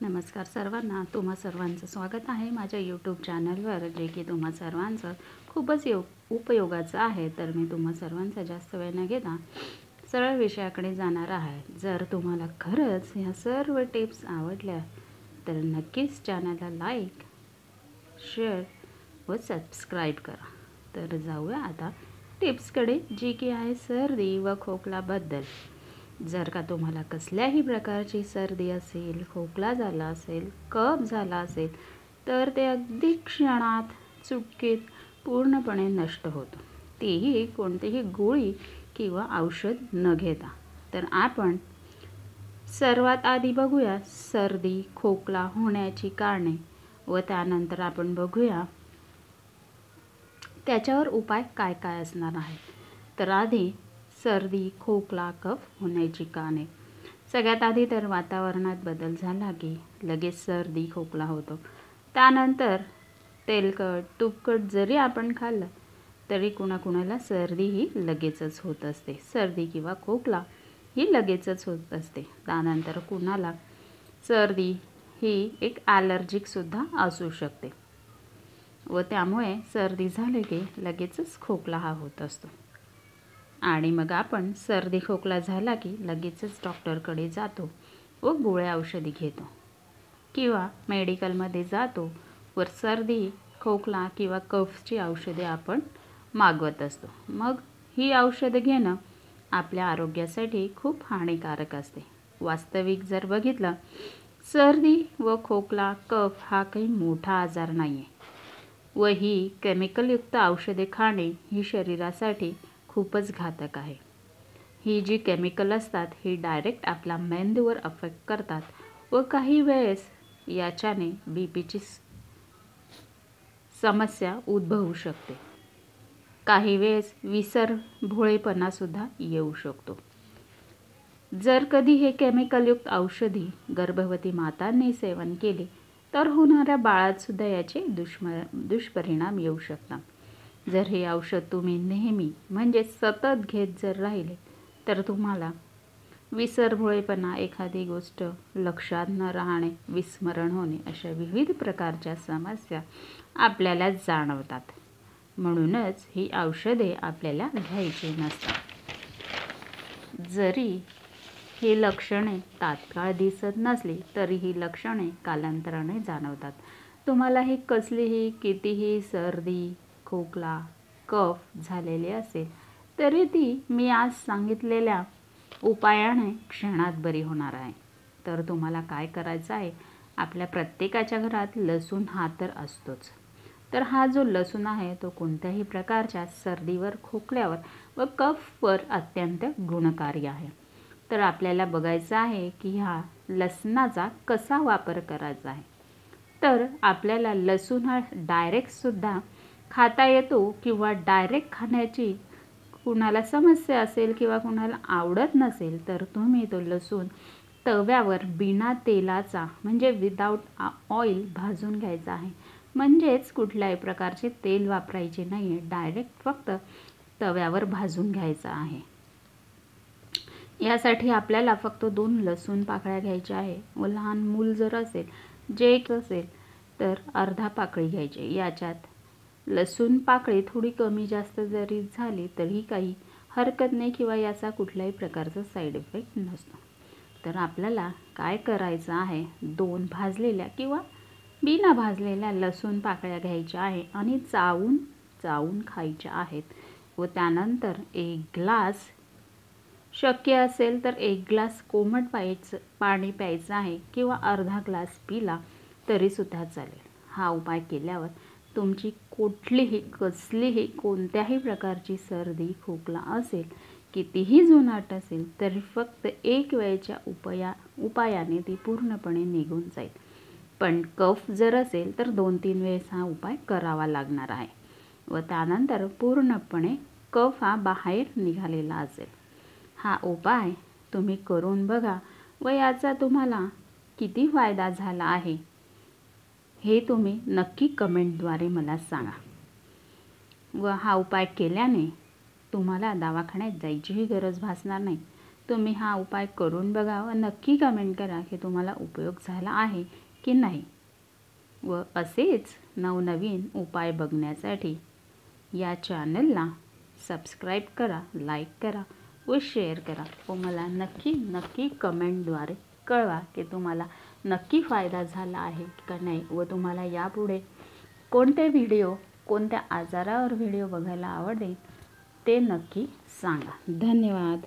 नमस्कार सर्वांना. तुम्हा सर्वांचं स्वागत आहे माझ्या यूट्यूब चॅनलवर, जे की तुम्हा सर्वांचं खूपच उपयोगाचं आहे. तर मी तुम्हा सर्वांचा जास्त वेळ न घेता सरळ विषयाकडे जाणार आहे. जर तुम्हाला खरंच ह्या सर्व टिप्स आवडल्या तर नक्कीच चॅनलला लाईक, शेअर व सबस्क्राईब करा. तर जाऊया आता टिप्सकडे, जी की आहे सर्दी व खोकल्याबद्दल. जर का तुम्हाला कसल्याही प्रकारची सर्दी असेल, खोकला झाला असेल, कफ झाला असेल, तर ते अगदी क्षणात, चुटकीत पूर्णपणे नष्ट होतं. तेही कोणतीही गोळी किंवा औषध न घेता. तर आपण सर्वात आधी बघूया सर्दी, खोकला होण्याची कारणे व त्यानंतर आपण बघूया त्याच्यावर उपाय काय काय असणार आहे. तर आधी सर्दी, खोकला, कफ होण्याची कारणे. सगळ्यात आधी तर वातावरणात बदल झाला की लगेच सर्दी, खोकला होतो. त्यानंतर तेलकट, तुपकट जरी आपण खाल्लं तरी कुणाकुणाला सर्दी ही लगेचच होत असते. सर्दी किंवा खोकला ही लगेचच होत असते. त्यानंतर कुणाला सर्दी ही एक ॲलर्जिकसुद्धा असू शकते व त्यामुळे सर्दी झाली की लगेचच खोकला हा होत असतो. आणि मग आपण सर्दी खोकला झाला की लगेचच डॉक्टरकडे जातो व गोळ्या औषधी घेतो किंवा मेडिकलमध्ये जातो व सर्दी, खोकला किंवा कफची औषधे आपण मागवत असतो. मग ही औषधं घेणं आपल्या आरोग्यासाठी खूप हानिकारक असते. वास्तविक जर बघितलं, सर्दी व खोकला, कफ हा काही मोठा आजार नाही आहे व ही केमिकलयुक्त औषधे खाणे ही शरीरासाठी खूपच घातक आहे. ही जी केमिकल असतात ही डायरेक्ट आपल्या मेंदूवर अफेक्ट करतात व काही वेळेस याच्याने बीपीची समस्या उद्भवू शकते. काही वेळेस विसरभोळेपणासुद्धा येऊ शकतो. जर कधी हे केमिकलयुक्त औषधी गर्भवती मातांनी सेवन केले तर होणाऱ्या बाळातसुद्धा याचे दुष्परिणाम येऊ शकतात. जर हे औषध तुम्ही नेहमी म्हणजे सतत घेत जर राहिले तर तुम्हाला विसरभोळेपणा, एखादी गोष्ट लक्षात न राहणे, विस्मरण होणे अशा विविध प्रकारच्या समस्या आपल्याला जाणवतात. म्हणूनच ही औषधे आपल्याला घ्यायची नसतात. जरी ही लक्षणे तात्काळ दिसत नसली तरी ही लक्षणे कालांतराने जाणवतात. तुम्हाला ही कसलीही कितीही सर्दी, खोकला, कफ झालेली असेल तरी ती मी आज सांगितलेल्या उपायाने क्षणात बरी होणार आहे. तर तुम्हाला काय करायचं आहे, आपल्या प्रत्येकाच्या घरात लसूण हा तर असतोच. तर हा जो लसूण आहे तो कोणत्याही प्रकारच्या सर्दीवर, खोकल्यावर व कफवर अत्यंत गुणकारी आहे. तर आपल्याला बघायचं आहे की ह्या लसणाचा कसा वापर करायचा आहे. तर आपल्याला लसूण हा डायरेक्टसुद्धा खाता येतो किंवा डायरेक्ट खाण्याची कुणाला समस्या असेल किंवा कुणाला आवडत नसेल तर तुम्ही तो लसूण तव्यावर बिना तेलाचा म्हणजे विदाऊट ऑइल भाजून घ्यायचा आहे. म्हणजेच कुठल्याही प्रकारचे तेल वापरायचे नाही आहे, डायरेक्ट फक्त तव्यावर भाजून घ्यायचा आहे. यासाठी आपल्याला फक्त 2 लसूण पाकळ्या घ्यायच्या आहे व लहान मूल जर असेल, जे असेल तर अर्धा पाकळी घ्यायची. याच्यात लसूण पाकळी थोडी कमी जास्त जरी झाली तरी काही हरकत नाही किंवा याचा कुठल्याही प्रकारचा साईड इफेक्ट नसतो. तर आपल्याला काय करायचं आहे, 2 भाजलेल्या किंवा बिना भाजलेल्या लसूण पाकळ्या घ्यायच्या आहे आणि चावून खायच्या आहेत व त्यानंतर 1 ग्लास, शक्य असेल तर 1 ग्लास कोमट पाणी प्यायचं आहे किंवा अर्धा ग्लास पिला तरीसुद्धा चालेल. हा उपाय केल्यावर तुमची कसलीही कोणत्याही प्रकारची सर्दी, खोकला असेल, कितीही जुनाट असेल तरी फक्त एक वेळच्या उपायाने ती पूर्णपणे निघून जाईल. पण कफ जर असेल तर 2-3 वेळेस हा उपाय करावा लागणार आहे व त्यानंतर पूर्णपणे कफ हा बाहेर निघालेला असेल. हा उपाय तुम्ही करून बघा व याचा तुम्हाला किती फायदा झाला आहे हे तुम्ही नक्की कमेंटद्वारे मला सांगा. व हा उपाय केल्याने तुम्हाला दवाखान्यात जायचीही गरज भासणार नाही. तुम्ही हा उपाय करून बघा व नक्की कमेंट करा की तुम्हाला उपयोग झाला आहे की नाही. व असेच नवनवीन उपाय बघण्यासाठी या चॅनलला सबस्क्राईब करा, लाईक करा व शेअर करा व मला नक्की कमेंटद्वारे कळवा की तुम्हाला नक्की फायदा झाला आहे का नाही व तुम्हाला यापुढे कोणते व्हिडिओ, कोणत्या आजारावर व्हिडिओ बघायला आवडेल ते नक्की सांगा. धन्यवाद.